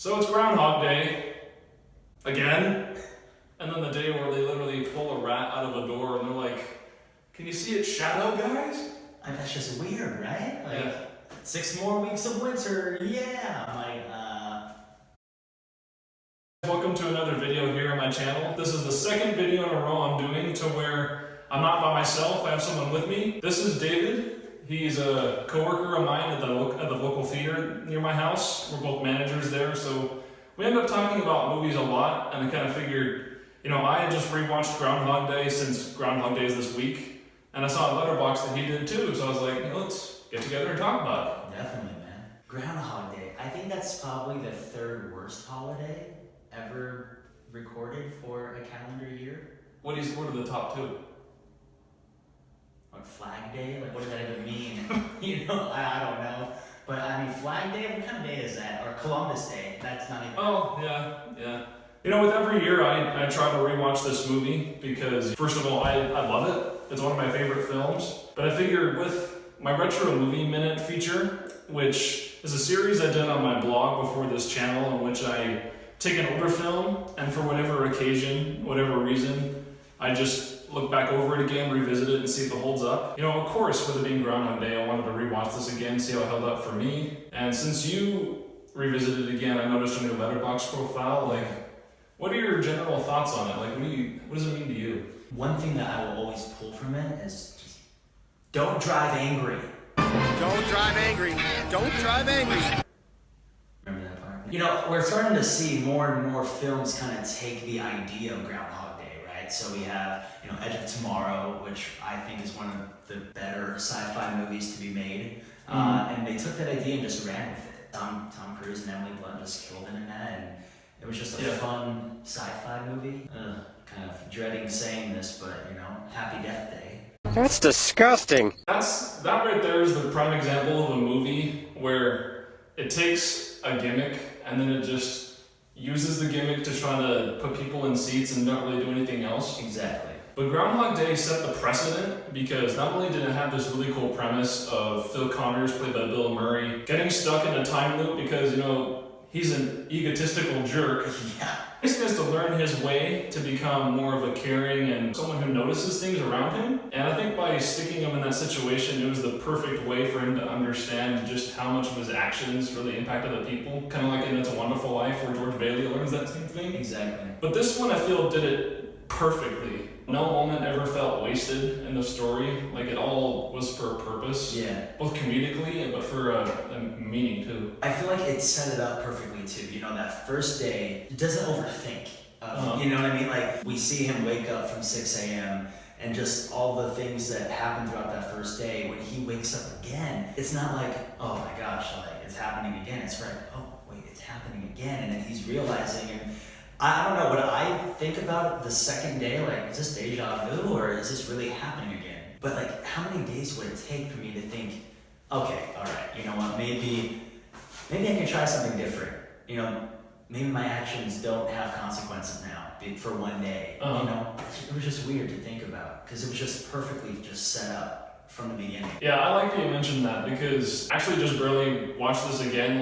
So it's Groundhog Day, again, and then the day where they literally pull a rat out of a door and they're like, can you see its shadow, guys? That's just weird, right? Like, Yeah. 6 more weeks of winter, yeah! Welcome to another video here on my channel. This is the second video in a row I'm doing to where I'm not by myself, I have someone with me. This is David. He's a coworker of mine at the local theater near my house. We're both managers there, so we end up talking about movies a lot, and I kind of figured, I had just rewatched Groundhog Day since Groundhog Day is this week, and I saw a letterbox that he did too, so I was like, let's get together and talk about it. Definitely, man. Groundhog Day, I think that's probably the third worst holiday ever recorded for a calendar year. What are the top two? Like Flag Day? Like, what does that even mean? I don't know. But I mean, Flag Day, what kind of day is that? Or Columbus Day, that's not even... Oh, yeah. With every year I try to rewatch this movie because, first of all, I love it. It's one of my favorite films. But I figured with my Retro Movie Minute feature, which is a series I did on my blog before this channel in which I take an older film and for whatever occasion, whatever reason, I just look back over it again, revisit it, and see if it holds up. Of course, with it being Groundhog Day, I wanted to rewatch this again, see how it held up for me. And since you revisited it again, I noticed on your Letterboxd profile, what are your general thoughts on it? What does it mean to you? One thing that I will always pull from it is just, don't drive angry. Don't drive angry. Don't drive angry. Remember that part? We're starting to see more and more films kind of take the idea of Groundhog Day, right? So we have, Edge of Tomorrow, which I think is one of the better sci-fi movies to be made. And they took that idea and just ran with it. Tom Cruise and Emily Blunt just killed it in that, and it was just a fun sci-fi movie. Kind of dreading saying this, but, Happy Death Day. That's disgusting. That right there is the prime example of a movie where it takes a gimmick and then it just uses the gimmick to try to put people in seats and not really do anything else. Exactly. But Groundhog Day set the precedent because not only did it have this really cool premise of Phil Connors, played by Bill Murray, getting stuck in a time loop because, he's an egotistical jerk. Yeah. He's supposed to learn his way to become more of a caring and someone who notices things around him. And I think by sticking him in that situation, it was the perfect way for him to understand just how much of his actions really impacted the people. Kind of like in It's a Wonderful Life where George Bailey learns that same thing. Exactly. But this one I feel did it perfectly. No moment ever felt wasted in the story. It all was for a purpose. Yeah. Both comedically, but for a meaning too. I feel like it set it up perfectly too. That first day, it doesn't overthink. You know what I mean? We see him wake up from 6 a.m. and just all the things that happen throughout that first day. When he wakes up again, it's not like, oh my gosh, it's happening again. It's oh wait, it's happening again. And then he's realizing, and I don't know, what I think about the second day, is this deja vu or is this really happening again? But how many days would it take for me to think, okay, all right, you know what, maybe I can try something different. Maybe my actions don't have consequences now for one day. It was just weird to think about because it was just perfectly just set up from the beginning. Yeah, I like that you mentioned that because I actually just barely watched this again,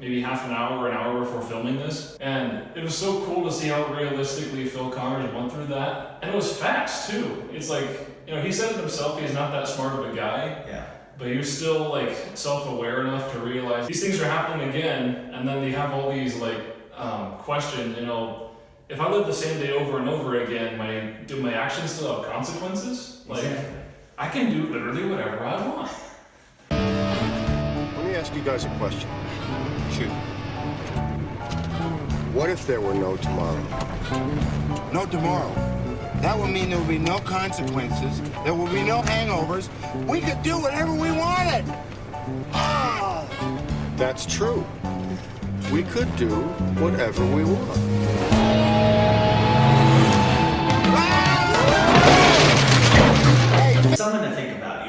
maybe half an hour or an hour before filming this. And it was so cool to see how realistically Phil Connors went through that. And it was fast too. It's he said it himself, he's not that smart of a guy. Yeah. But he was still self-aware enough to realize these things are happening again. And then they have all these questions, if I live the same day over and over again, do my actions still have consequences? Exactly. I can do literally whatever I want. Let me ask you guys a question. Shoot. What if there were no tomorrow? No tomorrow. That would mean there would be no consequences. There would be no hangovers. We could do whatever we wanted. Ah! That's true. We could do whatever we want. Something to think about,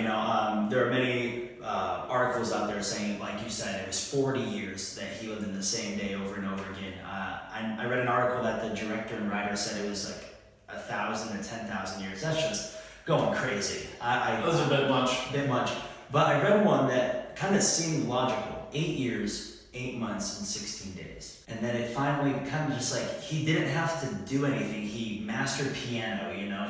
there are many articles out there saying, like you said, it was 40 years that he lived in the same day over and over again. I read an article that the director and writer said it was 1,000 to 10,000 years. That's just going crazy. That's a bit much. But I read one that kind of seemed logical. 8 years 8 months and 16 days. And then it finally kind of just like, he didn't have to do anything. He mastered piano, you know,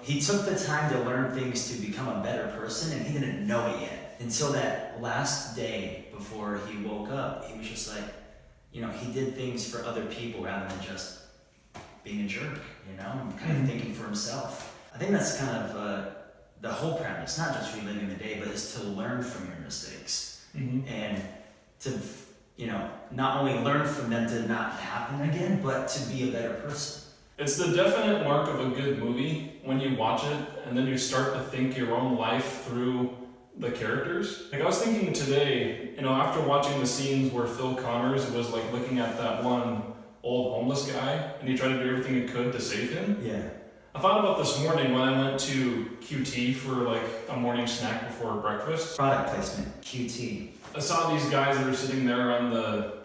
he took the time to learn things to become a better person, and he didn't know it yet. Until that last day before he woke up, he was just like, you know, he did things for other people rather than just being a jerk, you know, and kind of thinking for himself. I think that's kind of the whole premise, not just reliving the day, but is to learn from your mistakes and to, you know, not only learn from them to not happen again, but to be a better person. It's the definite mark of a good movie when you watch it and then you start to think your own life through the characters. Like, I was thinking today, you know, after watching the scenes where Phil Connors was like looking at that one old homeless guy and he tried to do everything he could to save him. Yeah. I thought about this morning when I went to QT for like a morning snack before breakfast. Product placement, QT. I saw these guys that were sitting there on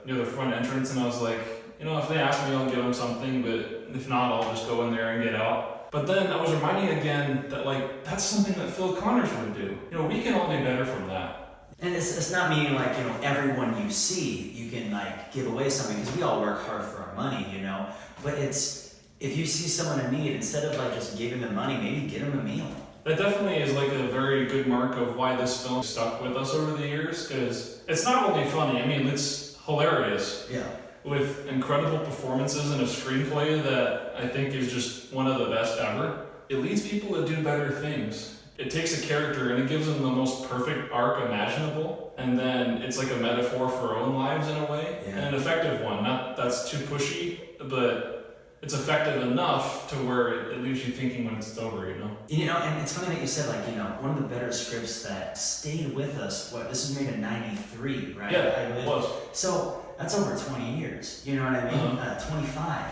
near the front entrance, and I was like, you know, if they ask me, I'll give them something, but if not, I'll just go in there and get out. But then I was reminding again that like, that's something that Phil Connors would do. You know, we can all do better from that. And it's not meaning like, you know, everyone you see, you can like give away something, because we all work hard for our money, you know, but it's, if you see someone in need, instead of like just giving them money, maybe get them a meal. That definitely is like a very good mark of why this film stuck with us over the years, because it's not only funny, I mean, it's hilarious. Yeah. With incredible performances and a screenplay that I think is just one of the best ever. It leads people to do better things. It takes a character and it gives them the most perfect arc imaginable, and then it's like a metaphor for our own lives in a way, and an effective one. Not that's too pushy, but it's effective enough to where it leaves you thinking when it's over, you know? You know, and it's funny that you said, like, you know, one of the better scripts that stayed with us, this was made in 93, right? Yeah, it was. So, that's over 20 years, you know what I mean? 25.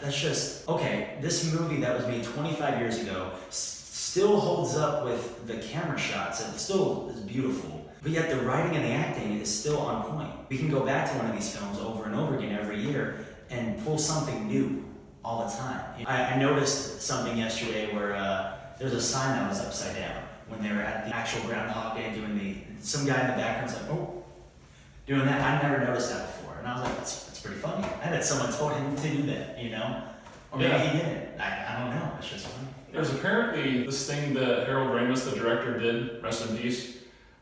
That's just, okay, this movie that was made 25 years ago still holds up with the camera shots. It still is beautiful. But yet the writing and the acting is still on point. We can go back to one of these films over and over again every year and pull something new all the time. I noticed something yesterday where there's a sign that was upside down when they were at the actual Groundhog Day doing some guy in the background's like, oh, doing that. I'd never noticed that before. And I was like, that's pretty funny. I bet someone told him to do that, you know? Or maybe he didn't. I don't know. It's just funny. There's apparently this thing that Harold Ramis, the director, did, rest in peace,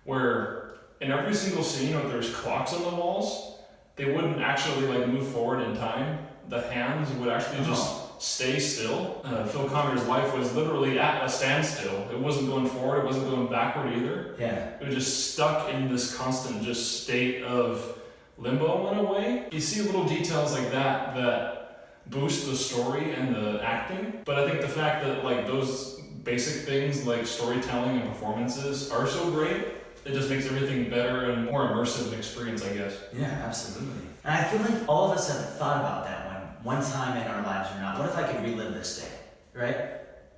where in every single scene where there's clocks on the walls, they wouldn't actually like move forward in time. The hands would actually just stay still. Phil Connors' life was literally at a standstill. It wasn't going forward, it wasn't going backward either. Yeah. It was just stuck in this constant just state of limbo in a way. You see little details like that boost the story and the acting. But I think the fact that like those basic things like storytelling and performances are so great, it just makes everything better and more immersive experience, I guess. Yeah, absolutely. And I feel like all of us have thought about that one time in our lives or not. What if I could relive this day, right?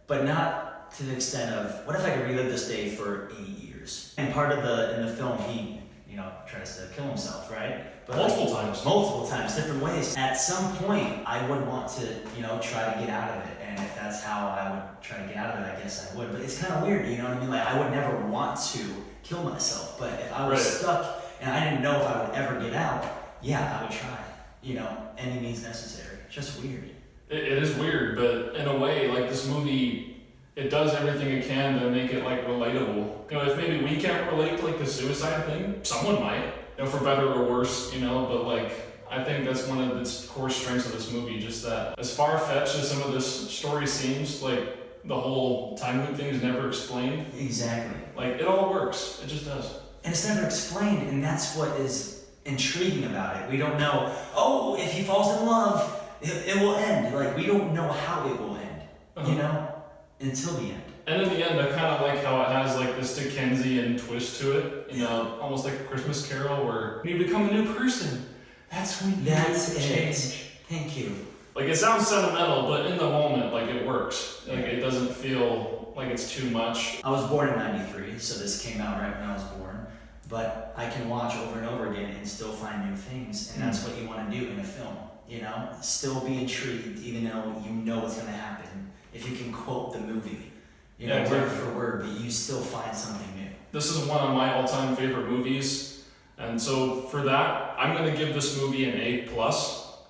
But not to the extent of, what if I could relive this day for 8 years? And part of in the film, he, you know, tries to kill himself, right? But multiple times. Multiple times, different ways. At some point, I would want to, you know, try to get out of it. And if that's how I would try to get out of it, I guess I would. But it's kind of weird, you know what I mean? Like, I would never want to kill myself. But if I was stuck and I didn't know if I would ever get out, yeah, I would try. You know, any means necessary. Just weird. It is weird, but in a way, like this movie, it does everything it can to make it like relatable. You know, if maybe we can't relate to like the suicide thing, someone might, you know, for better or worse, you know, but like, I think that's one of its core strengths of this movie, just that as far-fetched as some of this story seems, like the whole time loop thing is never explained. Exactly. Like, it all works. It just does. And it's never explained, and that's what is intriguing about it. We don't know, oh, if he falls in love, it will end. Like, we don't know how it will end, you know, until the end. And in the end, I kind of like how it has like this Dickensian twist to it, you know, almost like a Christmas Carol where you become a new person. That's when you change. Thank you. Like, it sounds sentimental, but in the moment, like, it works. Like, it doesn't feel like it's too much. I was born in 93, so this came out right when I was born. But I can watch over and over again and still find new things, and that's what you want to do in a film. You know, still be intrigued, even though you know what's going to happen. If you can quote the movie, you know, word for word, but you still find something new. This is one of my all-time favorite movies. And so for that, I'm gonna give this movie an A+.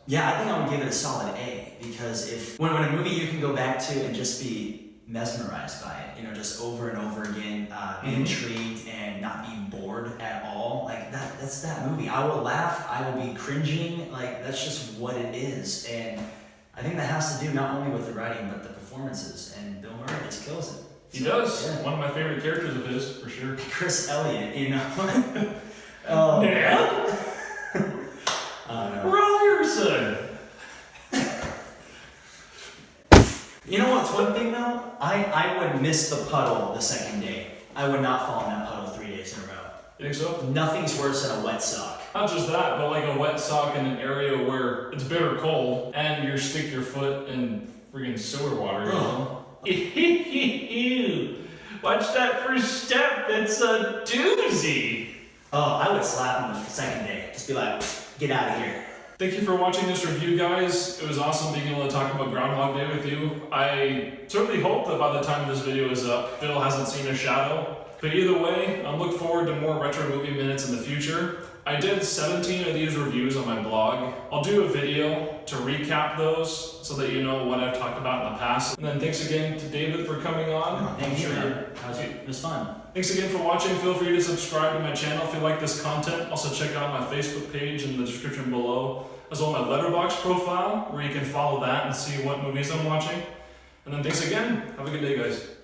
Yeah, I think I would give it a solid A, because if when a movie you can go back to and just be mesmerized by it, you know, just over and over again, be intrigued and not be bored at all, like that's that movie. I will laugh, I will be cringing, like that's just what it is. And I think that has to do not only with the writing but the performances, and Bill Murray just kills it. He does. Yeah. One of my favorite characters of his, for sure. Chris Elliott, you know. Dad? Ryerson! You know what's one thing though? I would miss the puddle the second day. I would not fall in that puddle 3 days in a row. You think so? Nothing's worse than a wet sock. Not just that, but like a wet sock in an area where it's bitter cold and you stick your foot in freaking sewer water, you know? Watch that first step, it's a doozy! Oh, I would slap him the second day. Just be like, get out of here. Thank you for watching this review, guys. It was awesome being able to talk about Groundhog Day with you. I certainly hope that by the time this video is up, Phil hasn't seen a shadow. But either way, I look forward to more retro movie minutes in the future. I did 17 of these reviews on my blog. I'll do a video to recap those so that you know what I've talked about in the past. And then thanks again to David for coming on. Thank you, man. It was fun. Thanks again for watching. Feel free to subscribe to my channel if you like this content. Also check out my Facebook page in the description below, as well as my Letterboxd profile, where you can follow that and see what movies I'm watching. And then thanks again. Have a good day, guys.